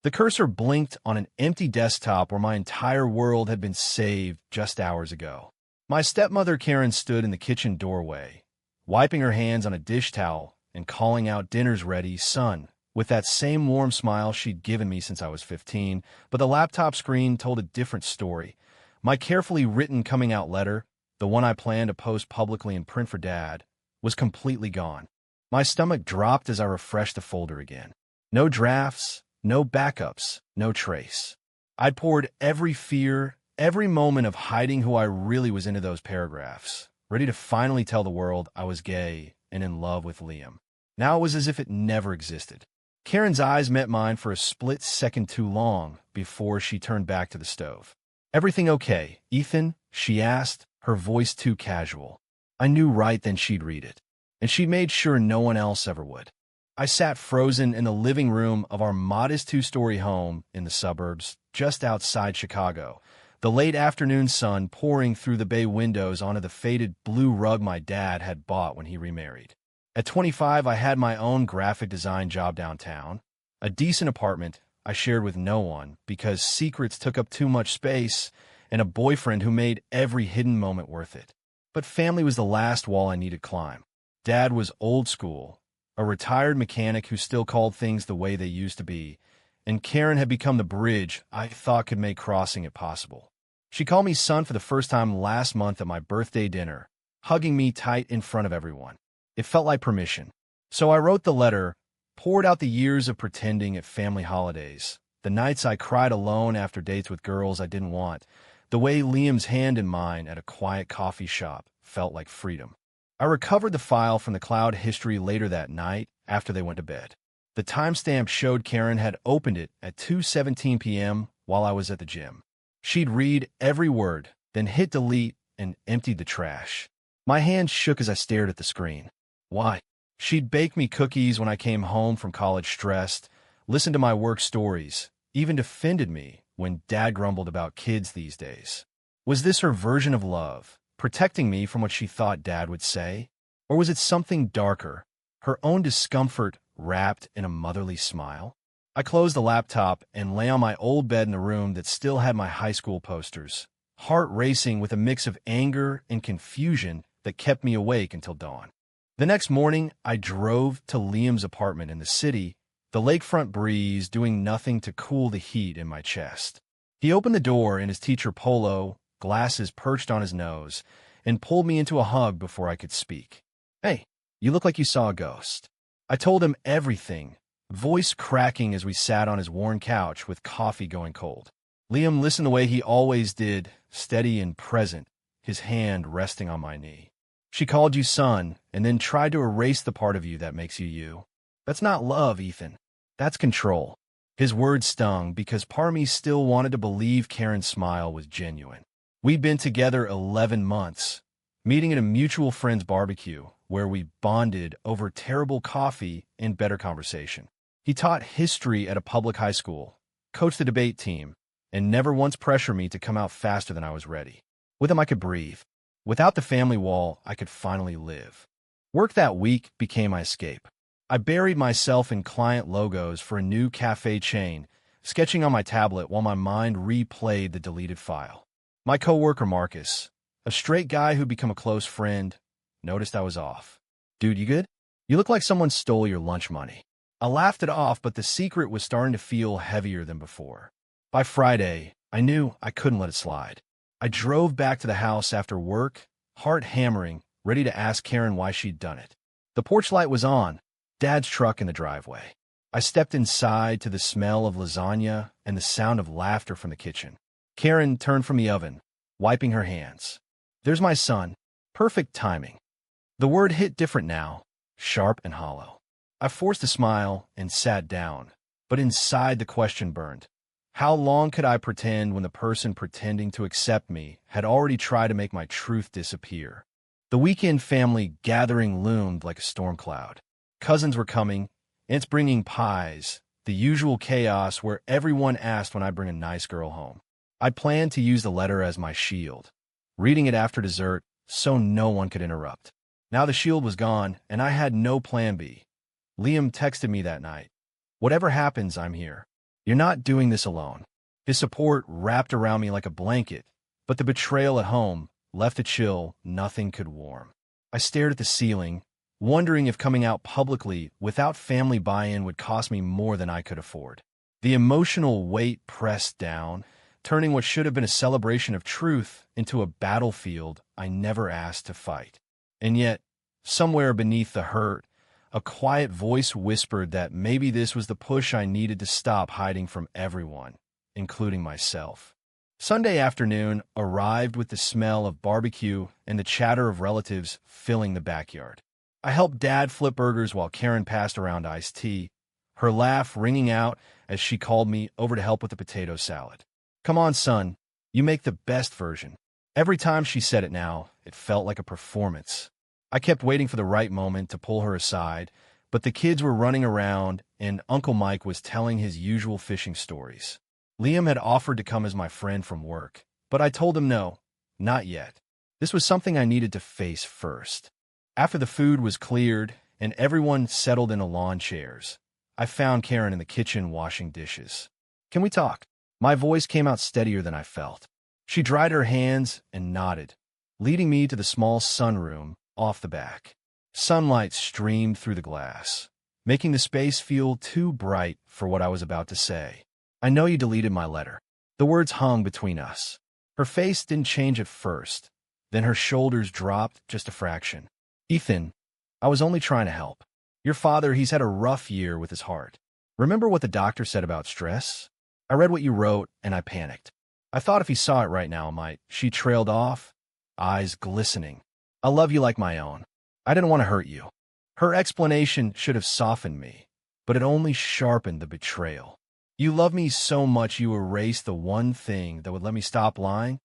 The cursor blinked on an empty desktop where my entire world had been saved just hours ago. My stepmother Karen stood in the kitchen doorway, wiping her hands on a dish towel and calling out, "Dinner's ready, son," with that same warm smile she'd given me since I was 15, but the laptop screen told a different story. My carefully written coming out letter, the one I planned to post publicly and print for Dad, was completely gone. My stomach dropped as I refreshed the folder again. No drafts, no backups, no trace. I'd poured every fear, every moment of hiding who I really was into those paragraphs, ready to finally tell the world I was gay and in love with Liam. Now it was as if it never existed. Karen's eyes met mine for a split second too long before she turned back to the stove. "Everything okay, Ethan?" she asked, her voice too casual. I knew right then she'd read it, and she'd made sure no one else ever would. I sat frozen in the living room of our modest two-story home in the suburbs, just outside Chicago, the late afternoon sun pouring through the bay windows onto the faded blue rug my dad had bought when he remarried. At 25, I had my own graphic design job downtown, a decent apartment I shared with no one because secrets took up too much space, and a boyfriend who made every hidden moment worth it. But family was the last wall I needed to climb. Dad was old school, a retired mechanic who still called things the way they used to be, and Karen had become the bridge I thought could make crossing it possible. She called me son for the first time last month at my birthday dinner, hugging me tight in front of everyone. It felt like permission. So I wrote the letter, poured out the years of pretending at family holidays, the nights I cried alone after dates with girls I didn't want, the way Liam's hand in mine at a quiet coffee shop felt like freedom. I recovered the file from the cloud history later that night after they went to bed. The timestamp showed Karen had opened it at 2:17 p.m. while I was at the gym. She'd read every word, then hit delete and emptied the trash. My hands shook as I stared at the screen. Why? She'd bake me cookies when I came home from college stressed, listened to my work stories, even defended me when Dad grumbled about kids these days. Was this her version of love, protecting me from what she thought Dad would say? Or was it something darker, her own discomfort wrapped in a motherly smile? I closed the laptop and lay on my old bed in the room that still had my high school posters, heart racing with a mix of anger and confusion that kept me awake until dawn. The next morning, I drove to Liam's apartment in the city, the lakefront breeze doing nothing to cool the heat in my chest. He opened the door in his teacher polo, glasses perched on his nose, and pulled me into a hug before I could speak. "Hey, you look like you saw a ghost." I told him everything, voice cracking as we sat on his worn couch with coffee going cold. Liam listened the way he always did, steady and present, his hand resting on my knee. "She called you son and then tried to erase the part of you that makes you you. That's not love, Ethan. That's control." His words stung because part of me still wanted to believe Karen's smile was genuine. We'd been together 11 months, meeting at a mutual friend's barbecue where we bonded over terrible coffee and better conversation. He taught history at a public high school, coached the debate team, and never once pressured me to come out faster than I was ready. With him, I could breathe. Without the family wall, I could finally live. Work that week became my escape. I buried myself in client logos for a new cafe chain, sketching on my tablet while my mind replayed the deleted file. My coworker Marcus, a straight guy who'd become a close friend, noticed I was off. "Dude, you good? You look like someone stole your lunch money." I laughed it off, but the secret was starting to feel heavier than before. By Friday, I knew I couldn't let it slide. I drove back to the house after work, heart hammering, ready to ask Karen why she'd done it. The porch light was on, Dad's truck in the driveway. I stepped inside to the smell of lasagna and the sound of laughter from the kitchen. Karen turned from the oven, wiping her hands. "There's my son. Perfect timing." The word hit different now, sharp and hollow. I forced a smile and sat down, but inside the question burned. How long could I pretend when the person pretending to accept me had already tried to make my truth disappear? The weekend family gathering loomed like a storm cloud. Cousins were coming, aunts bringing pies, the usual chaos where everyone asked when I bring a nice girl home. I planned to use the letter as my shield, reading it after dessert so no one could interrupt. Now the shield was gone, and I had no plan B. Liam texted me that night. "Whatever happens, I'm here." You're not doing this alone. His support wrapped around me like a blanket, but the betrayal at home left a chill nothing could warm. I stared at the ceiling, wondering if coming out publicly without family buy-in would cost me more than I could afford. The emotional weight pressed down, turning what should have been a celebration of truth into a battlefield I never asked to fight. And yet, somewhere beneath the hurt, a quiet voice whispered that maybe this was the push I needed to stop hiding from everyone, including myself. Sunday afternoon arrived with the smell of barbecue and the chatter of relatives filling the backyard. I helped Dad flip burgers while Karen passed around iced tea, her laugh ringing out as she called me over to help with the potato salad. "Come on, son, you make the best version." Every time she said it now, it felt like a performance. I kept waiting for the right moment to pull her aside, but the kids were running around and Uncle Mike was telling his usual fishing stories. Liam had offered to come as my friend from work, but I told him no, not yet. This was something I needed to face first. After the food was cleared and everyone settled into lawn chairs, I found Karen in the kitchen washing dishes. "Can we talk?" My voice came out steadier than I felt. She dried her hands and nodded, leading me to the small sunroom off the back. Sunlight streamed through the glass, making the space feel too bright for what I was about to say. "I know you deleted my letter." The words hung between us. Her face didn't change at first, then her shoulders dropped just a fraction. "Ethan, I was only trying to help. Your father, he's had a rough year with his heart. Remember what the doctor said about stress? I read what you wrote, and I panicked. I thought if he saw it right now, I might." She trailed off, eyes glistening. "I love you like my own. I didn't want to hurt you." Her explanation should have softened me, but it only sharpened the betrayal. "You love me so much you erased the one thing that would let me stop lying?"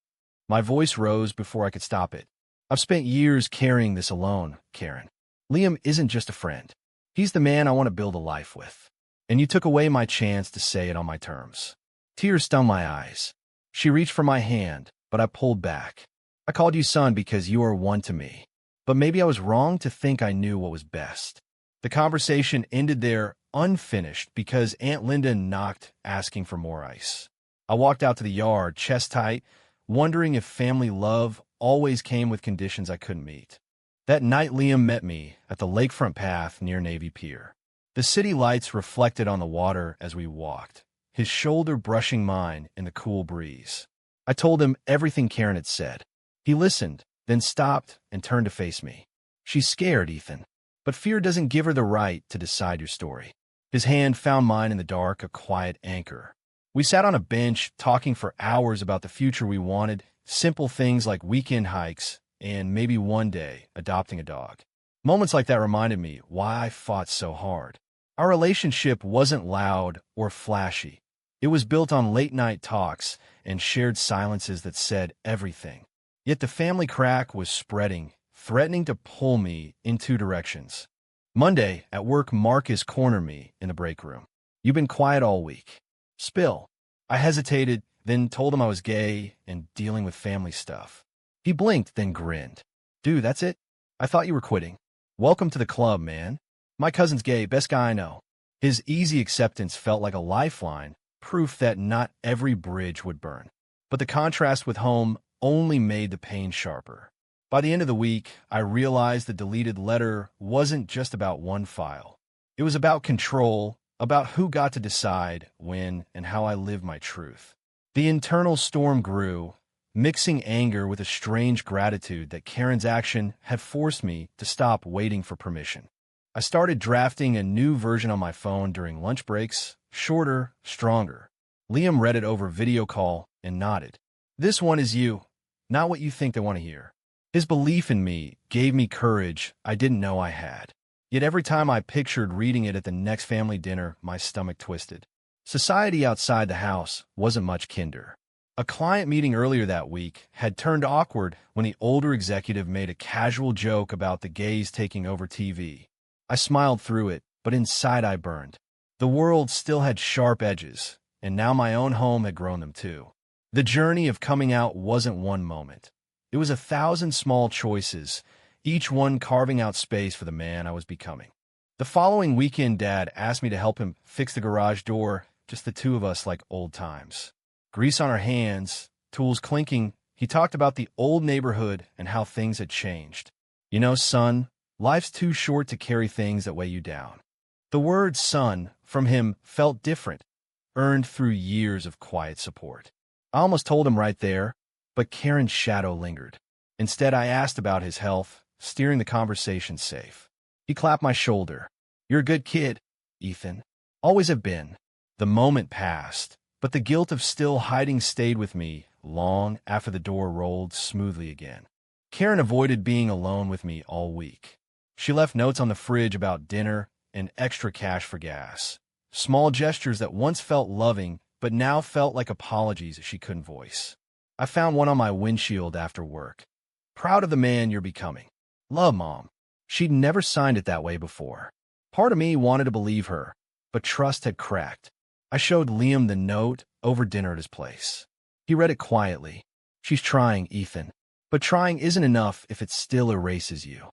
My voice rose before I could stop it. "I've spent years carrying this alone, Karen. Liam isn't just a friend. He's the man I want to build a life with. And you took away my chance to say it on my terms." Tears stung my eyes. She reached for my hand, but I pulled back. "I called you son because you are one to me. But maybe I was wrong to think I knew what was best." The conversation ended there unfinished because Aunt Linda knocked, asking for more ice. I walked out to the yard, chest tight, wondering if family love always came with conditions I couldn't meet. That night Liam met me at the lakefront path near Navy Pier. The city lights reflected on the water as we walked, his shoulder brushing mine in the cool breeze. I told him everything Karen had said. He listened, then stopped and turned to face me. "She's scared, Ethan. But fear doesn't give her the right to decide your story." His hand found mine in the dark, a quiet anchor. We sat on a bench, talking for hours about the future we wanted, simple things like weekend hikes, and maybe one day adopting a dog. Moments like that reminded me why I fought so hard. Our relationship wasn't loud or flashy. It was built on late-night talks and shared silences that said everything. Yet the family crack was spreading, threatening to pull me in two directions. Monday, at work, Marcus cornered me in the break room. "You've been quiet all week. Spill." I hesitated, then told him I was gay and dealing with family stuff. He blinked, then grinned. "Dude, that's it? I thought you were quitting." "Welcome to the club, man. My cousin's gay, best guy I know." His easy acceptance felt like a lifeline, proof that not every bridge would burn. But the contrast with home only made the pain sharper. By the end of the week, I realized the deleted letter wasn't just about one file. It was about control, about who got to decide when and how I lived my truth. The internal storm grew, mixing anger with a strange gratitude that Karen's action had forced me to stop waiting for permission. I started drafting a new version on my phone during lunch breaks, shorter, stronger. Liam read it over video call and nodded. "This one is you, not what you think they want to hear." His belief in me gave me courage I didn't know I had. Yet every time I pictured reading it at the next family dinner, my stomach twisted. Society outside the house wasn't much kinder. A client meeting earlier that week had turned awkward when the older executive made a casual joke about the gays taking over TV. I smiled through it, but inside I burned. The world still had sharp edges, and now my own home had grown them too. The journey of coming out wasn't one moment. It was 1,000 small choices, each one carving out space for the man I was becoming. The following weekend, Dad asked me to help him fix the garage door, just the two of us like old times. Grease on our hands, tools clinking, he talked about the old neighborhood and how things had changed. You know, son, life's too short to carry things that weigh you down. The word son from him felt different, earned through years of quiet support. I almost told him right there, but Karen's shadow lingered. Instead, I asked about his health, steering the conversation safe. He clapped my shoulder. You're a good kid, Ethan. Always have been. The moment passed, but the guilt of still hiding stayed with me long after the door rolled smoothly again. Karen avoided being alone with me all week. She left notes on the fridge about dinner and extra cash for gas. Small gestures that once felt loving, but now felt like apologies she couldn't voice. I found one on my windshield after work. Proud of the man you're becoming. Love, Mom. She'd never signed it that way before. Part of me wanted to believe her, but trust had cracked. I showed Liam the note over dinner at his place. He read it quietly. She's trying, Ethan. But trying isn't enough if it still erases you.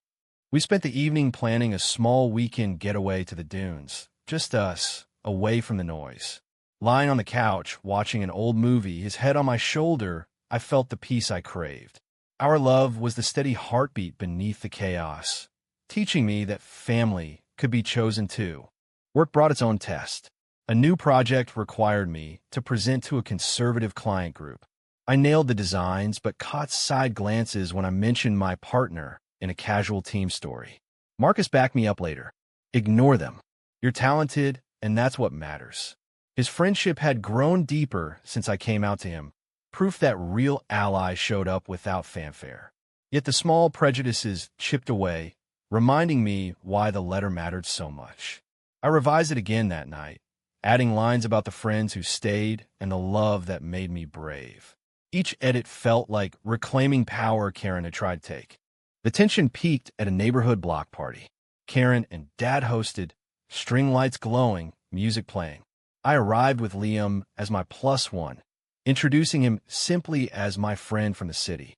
We spent the evening planning a small weekend getaway to the dunes. Just us, away from the noise. Lying on the couch, watching an old movie, his head on my shoulder, I felt the peace I craved. Our love was the steady heartbeat beneath the chaos, teaching me that family could be chosen too. Work brought its own test. A new project required me to present to a conservative client group. I nailed the designs, but caught side glances when I mentioned my partner in a casual team story. Marcus backed me up later. Ignore them. You're talented, and that's what matters. His friendship had grown deeper since I came out to him, proof that real allies showed up without fanfare. Yet the small prejudices chipped away, reminding me why the letter mattered so much. I revised it again that night, adding lines about the friends who stayed and the love that made me brave. Each edit felt like reclaiming power Karen had tried to take. The tension peaked at a neighborhood block party. Karen and Dad hosted, string lights glowing, music playing. I arrived with Liam as my plus one, introducing him simply as my friend from the city.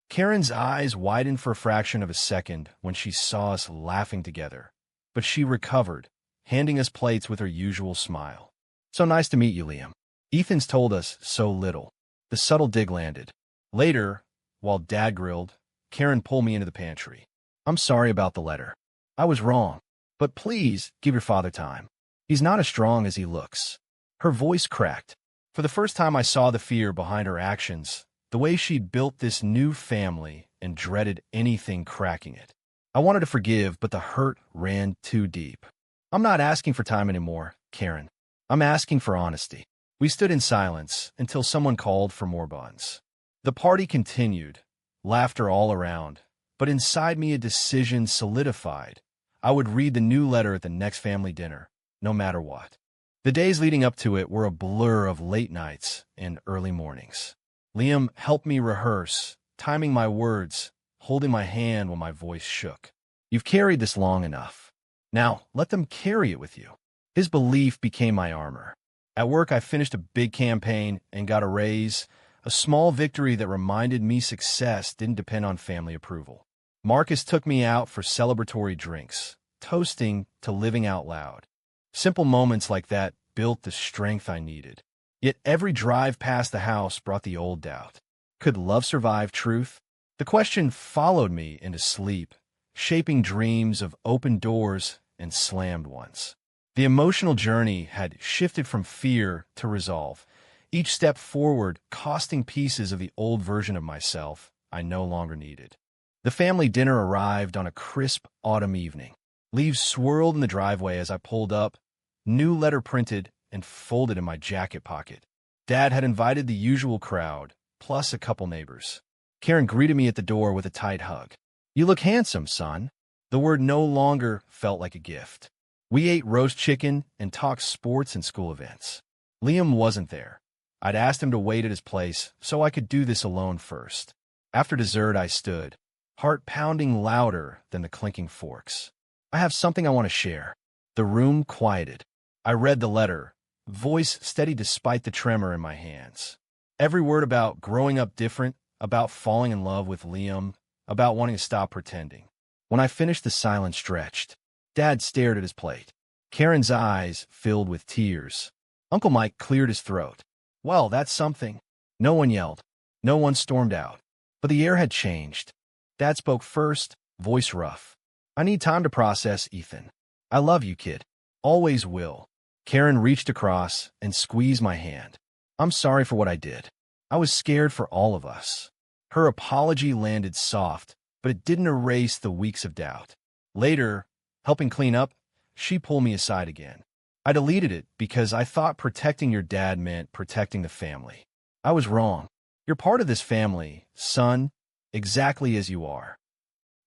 Karen's eyes widened for a fraction of a second when she saw us laughing together, but she recovered, handing us plates with her usual smile. So nice to meet you, Liam. Ethan's told us so little. The subtle dig landed. Later, while Dad grilled, Karen pulled me into the pantry. I'm sorry about the letter. I was wrong, but please give your father time. He's not as strong as he looks. Her voice cracked. For the first time I saw the fear behind her actions, the way she'd built this new family and dreaded anything cracking it. I wanted to forgive, but the hurt ran too deep. I'm not asking for time anymore, Karen. I'm asking for honesty. We stood in silence until someone called for more buns. The party continued, laughter all around, but inside me a decision solidified. I would read the new letter at the next family dinner, no matter what. The days leading up to it were a blur of late nights and early mornings. Liam helped me rehearse, timing my words, holding my hand when my voice shook. You've carried this long enough. Now, let them carry it with you. His belief became my armor. At work, I finished a big campaign and got a raise, a small victory that reminded me success didn't depend on family approval. Marcus took me out for celebratory drinks, toasting to living out loud. Simple moments like that built the strength I needed. Yet every drive past the house brought the old doubt. Could love survive truth? The question followed me into sleep, shaping dreams of open doors and slammed ones. The emotional journey had shifted from fear to resolve, each step forward costing pieces of the old version of myself I no longer needed. The family dinner arrived on a crisp autumn evening. Leaves swirled in the driveway as I pulled up, new letter printed and folded in my jacket pocket. Dad had invited the usual crowd, plus a couple neighbors. Karen greeted me at the door with a tight hug. You look handsome, son. The word no longer felt like a gift. We ate roast chicken and talked sports and school events. Liam wasn't there. I'd asked him to wait at his place so I could do this alone first. After dessert, I stood, heart pounding louder than the clinking forks. I have something I want to share. The room quieted. I read the letter, voice steady despite the tremor in my hands. Every word about growing up different, about falling in love with Liam, about wanting to stop pretending. When I finished, the silence stretched. Dad stared at his plate. Karen's eyes filled with tears. Uncle Mike cleared his throat. Well, that's something. No one yelled. No one stormed out. But the air had changed. Dad spoke first, voice rough. I need time to process, Ethan. I love you, kid. Always will. Karen reached across and squeezed my hand. I'm sorry for what I did. I was scared for all of us. Her apology landed soft, but it didn't erase the weeks of doubt. Later, helping clean up, she pulled me aside again. I deleted it because I thought protecting your dad meant protecting the family. I was wrong. You're part of this family, son, exactly as you are.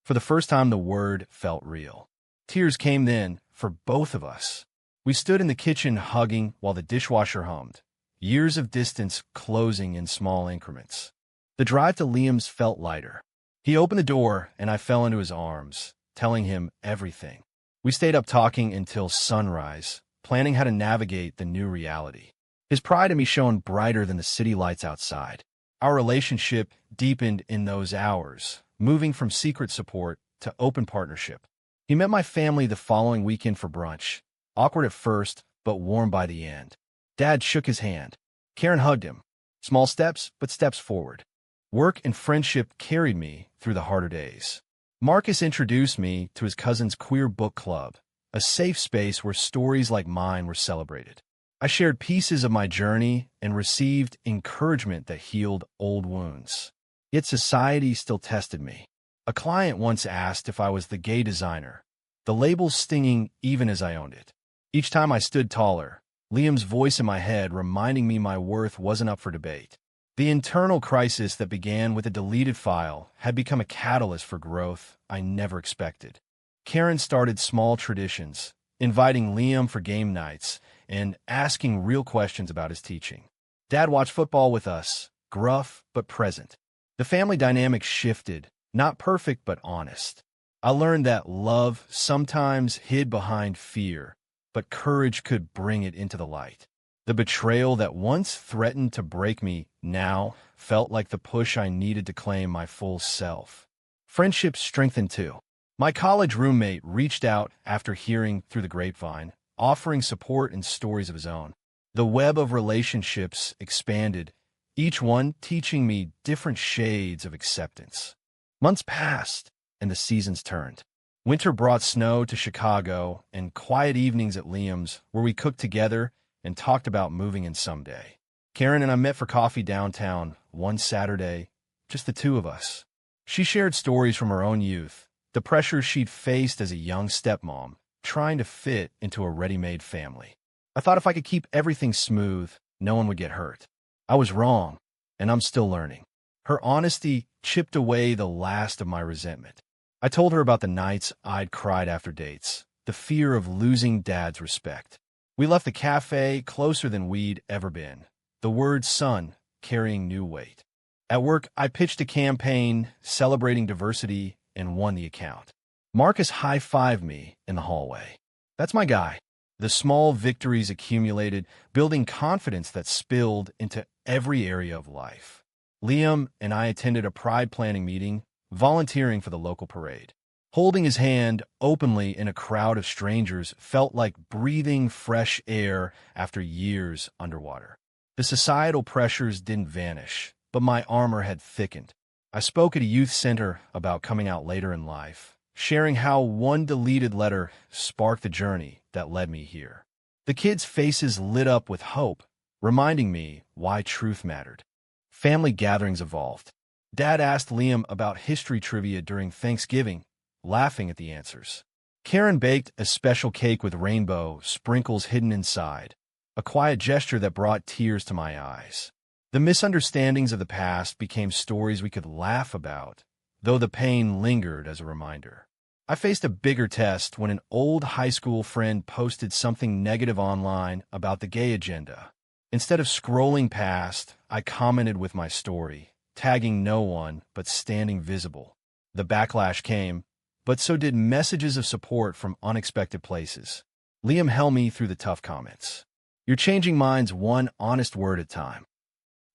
For the first time, the word felt real. Tears came then for both of us. We stood in the kitchen hugging while the dishwasher hummed, years of distance closing in small increments. The drive to Liam's felt lighter. He opened the door and I fell into his arms, telling him everything. We stayed up talking until sunrise, planning how to navigate the new reality. His pride in me shone brighter than the city lights outside. Our relationship deepened in those hours, moving from secret support to open partnership. He met my family the following weekend for brunch, awkward at first, but warm by the end. Dad shook his hand. Karen hugged him. Small steps, but steps forward. Work and friendship carried me through the harder days. Marcus introduced me to his cousin's queer book club, a safe space where stories like mine were celebrated. I shared pieces of my journey and received encouragement that healed old wounds. Yet society still tested me. A client once asked if I was the gay designer, the label stinging even as I owned it. Each time I stood taller, Liam's voice in my head reminding me my worth wasn't up for debate. The internal crisis that began with a deleted file had become a catalyst for growth I never expected. Karen started small traditions, inviting Liam for game nights and asking real questions about his teaching. Dad watched football with us, gruff but present. The family dynamic shifted, not perfect but honest. I learned that love sometimes hid behind fear, but courage could bring it into the light. The betrayal that once threatened to break me now felt like the push I needed to claim my full self. Friendships strengthened too. My college roommate reached out after hearing through the grapevine, offering support and stories of his own. The web of relationships expanded, each one teaching me different shades of acceptance. Months passed, and the seasons turned. Winter brought snow to Chicago and quiet evenings at Liam's where we cooked together and talked about moving in someday. Karen and I met for coffee downtown one Saturday, just the two of us. She shared stories from her own youth, the pressures she'd faced as a young stepmom, trying to fit into a ready-made family. I thought if I could keep everything smooth, no one would get hurt. I was wrong, and I'm still learning. Her honesty chipped away the last of my resentment. I told her about the nights I'd cried after dates, the fear of losing Dad's respect. We left the cafe closer than we'd ever been, the word son carrying new weight. At work, I pitched a campaign celebrating diversity and won the account. Marcus high-fived me in the hallway. That's my guy. The small victories accumulated, building confidence that spilled into every area of life. Liam and I attended a pride planning meeting, volunteering for the local parade. Holding his hand openly in a crowd of strangers felt like breathing fresh air after years underwater. The societal pressures didn't vanish, but my armor had thickened. I spoke at a youth center about coming out later in life, sharing how one deleted letter sparked the journey that led me here. The kids' faces lit up with hope, reminding me why truth mattered. Family gatherings evolved. Dad asked Liam about history trivia during Thanksgiving, laughing at the answers. Karen baked a special cake with rainbow sprinkles hidden inside, a quiet gesture that brought tears to my eyes. The misunderstandings of the past became stories we could laugh about, though the pain lingered as a reminder. I faced a bigger test when an old high school friend posted something negative online about the gay agenda. Instead of scrolling past, I commented with my story, tagging no one but standing visible. The backlash came, but so did messages of support from unexpected places. Liam held me through the tough comments. You're changing minds one honest word at a time.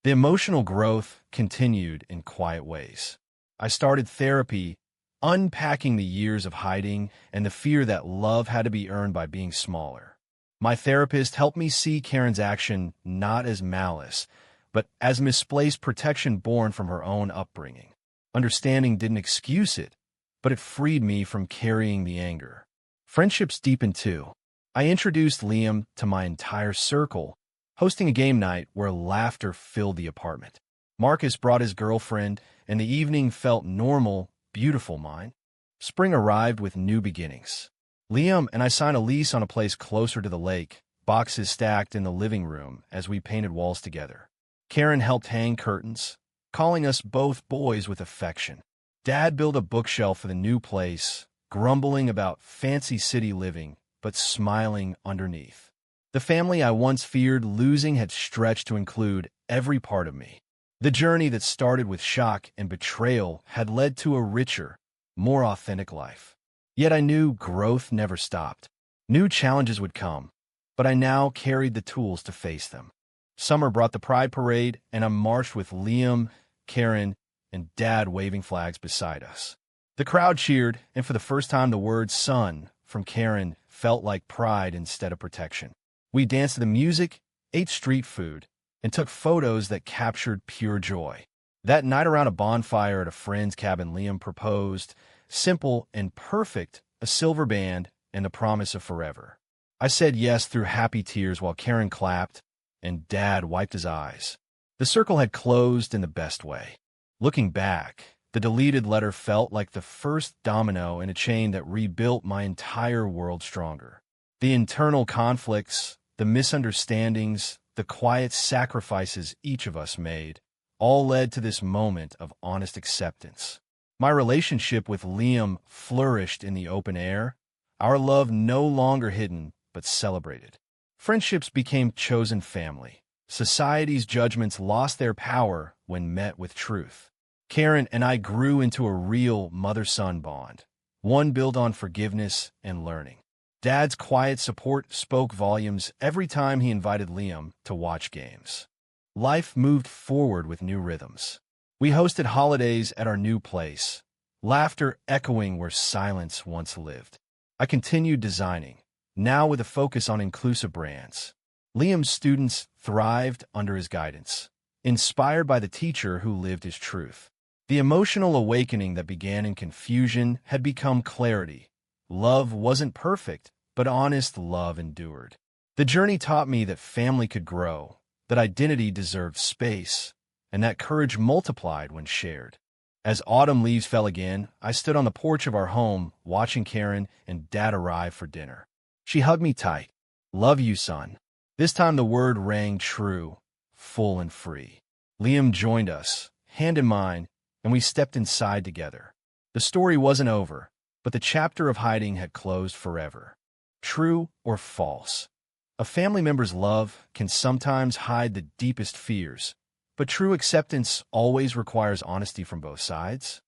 The emotional growth continued in quiet ways. I started therapy, unpacking the years of hiding and the fear that love had to be earned by being smaller. My therapist helped me see Karen's action not as malice, but as misplaced protection born from her own upbringing. Understanding didn't excuse it, but it freed me from carrying the anger. Friendships deepened too. I introduced Liam to my entire circle, hosting a game night where laughter filled the apartment. Marcus brought his girlfriend, and the evening felt normal, beautiful mine. Spring arrived with new beginnings. Liam and I signed a lease on a place closer to the lake, boxes stacked in the living room as we painted walls together. Karen helped hang curtains, calling us both boys with affection. Dad built a bookshelf for the new place, grumbling about fancy city living, but smiling underneath. The family I once feared losing had stretched to include every part of me. The journey that started with shock and betrayal had led to a richer, more authentic life. Yet I knew growth never stopped. New challenges would come, but I now carried the tools to face them. Summer brought the Pride Parade, and I marched with Liam, Karen, and Dad waving flags beside us. The crowd cheered, and for the first time the word son from Karen felt like pride instead of protection. We danced to the music, ate street food, and took photos that captured pure joy. That night around a bonfire at a friend's cabin, Liam proposed, simple and perfect, a silver band and the promise of forever. I said yes through happy tears while Karen clapped and Dad wiped his eyes. The circle had closed in the best way. Looking back, the deleted letter felt like the first domino in a chain that rebuilt my entire world stronger. The internal conflicts, the misunderstandings, the quiet sacrifices each of us made, all led to this moment of honest acceptance. My relationship with Liam flourished in the open air, our love no longer hidden but celebrated. Friendships became chosen family. Society's judgments lost their power when met with truth. Karen and I grew into a real mother-son bond, one built on forgiveness and learning. Dad's quiet support spoke volumes every time he invited Liam to watch games. Life moved forward with new rhythms. We hosted holidays at our new place, laughter echoing where silence once lived. I continued designing, now with a focus on inclusive brands. Liam's students thrived under his guidance, inspired by the teacher who lived his truth. The emotional awakening that began in confusion had become clarity. Love wasn't perfect, but honest love endured. The journey taught me that family could grow, that identity deserved space, and that courage multiplied when shared. As autumn leaves fell again, I stood on the porch of our home, watching Karen and Dad arrive for dinner. She hugged me tight. "Love you, son." This time the word rang true, full and free. Liam joined us, hand in mind, and we stepped inside together. The story wasn't over, but the chapter of hiding had closed forever. True or false? A family member's love can sometimes hide the deepest fears, but true acceptance always requires honesty from both sides.